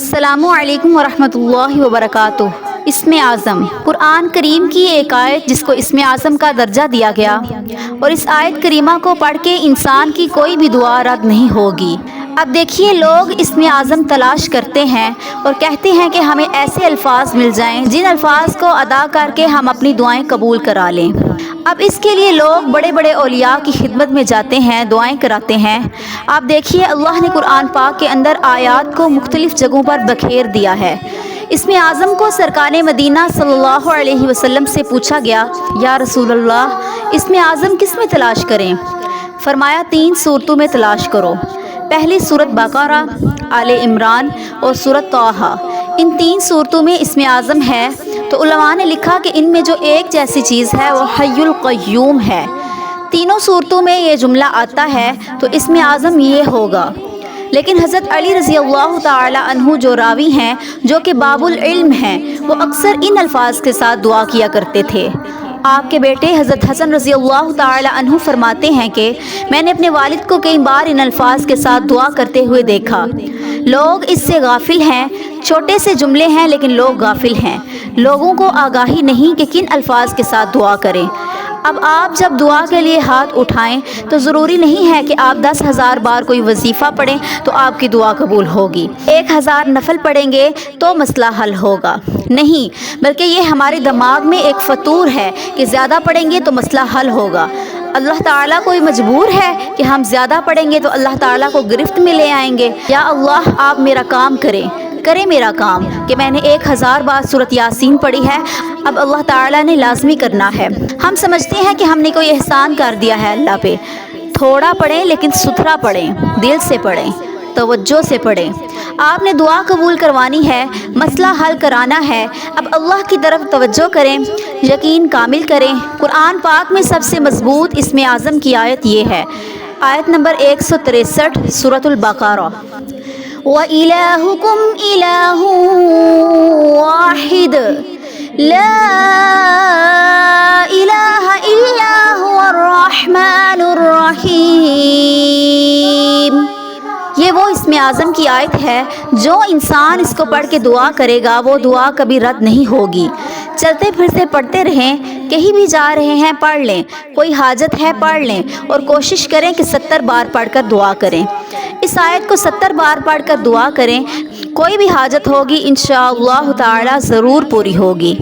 अस्सलामु अलैकुम वरहमतुल्लाहि वबरकातुह। इसमें आज़म कुरान करीम की एक आयत जिसको इसमें आज़म का दर्जा दिया गया, और इस आयत करीमा को पढ़ के इंसान की कोई भी दुआ रद्द नहीं होगी। अब देखिए, लोग इसमें आज़म तलाश करते हैं और कहते हैं कि हमें ऐसे अल्फाज मिल जाएं जिन अल्फाज को अदा करके हम अपनी दुआएं कबूल करा लें। अब इसके लिए लोग बड़े बड़े औलिया की खिदमत में जाते हैं, दुआएं कराते हैं। आप देखिए, अल्लाह ने कुरान पाक के अंदर आयात को मुख्तलिफ जगहों पर बखेर दिया है। इसमें आज़म को सरकार मदीना सल्लल्लाहु अलैहि वसल्लम से पूछा गया, या रसूल अल्लाह, इसमें आज़म किस में तलाश करें? फरमाया, 3 सूरतों में तलाश करो। पहली सूरत बकरा, आले इमरान और सूरत तौहा। इन 3 सूरतों में इसमें आज़म है। तो उलमा ने लिखा कि इनमें जो एक जैसी चीज़ है वो हय्युल क़य्यूम है। तीनों सूरतों में ये जुमला आता है तो इसमें आज़म ये होगा। लेकिन हज़रत अली रज़ी अल्लाह ताला अन्हु जो रावी हैं, जो कि बाबुल इल्म हैं, वो अक्सर इन अल्फाज के साथ दुआ किया करते थे। आपके बेटे हज़रत हसन रज़ी अल्लाह ताला अन्हु फरमाते हैं कि मैंने अपने वालिद को कई बार इन अल्फाज के साथ दुआ करते हुए देखा। लोग इससे गाफिल हैं, छोटे से जुमले हैं लेकिन लोग गाफिल हैं। लोगों को आगाही नहीं कि किन अल्फाज के साथ दुआ करें। अब आप जब दुआ के लिए हाथ उठाएं तो ज़रूरी नहीं है कि आप 10,000 बार कोई वजीफ़ा पढ़ें तो आपकी दुआ कबूल होगी, 1000 नफल पढ़ेंगे तो मसला हल होगा, नहीं, बल्कि ये हमारे दिमाग में एक फतूर है कि ज़्यादा पढ़ेंगे तो मसला हल होगा। अल्लाह ताला कोई मजबूर है कि हम ज़्यादा पढ़ेंगे तो अल्लाह ताला को गिरफ्त में ले आएंगे? या अल्लाह, आप मेरा काम करें मेरा काम कि मैंने 1000 बार सूरत यासीन पढ़ी है, अब अल्लाह ताला ने लाजमी करना है। हम समझते हैं कि हमने कोई एहसान कर दिया है अल्लाह पे। थोड़ा पढ़ें लेकिन सुथरा पढ़ें, दिल से पढ़ें, तवज्जो से पढ़ें। आपने दुआ कबूल करवानी है, मसला हल कराना है। अब अल्लाह की तरफ तवज्जो करें, यकीन कामिल करें। कुरान पाक में सबसे मजबूत इसमें आज़म की आयत ये है, आयत नंबर 163 सूरतुल बकरा, व इलाहुकुम इलाहुन वाहिद ला इलाहा इल्ला हुवर रहमानुर रहीम। ये वो इसमें आज़म की आयत है, जो इंसान इसको पढ़ के दुआ करेगा वो दुआ कभी रद्द नहीं होगी। चलते फिरते पढ़ते रहें, कहीं भी जा रहे हैं पढ़ लें, कोई हाजत है पढ़ लें, और कोशिश करें कि 70 बार पढ़कर दुआ करें। इस आयत को 70 बार पढ़कर दुआ करें, कोई भी हाजत होगी इंशाअल्लाह ताला ज़रूर पूरी होगी।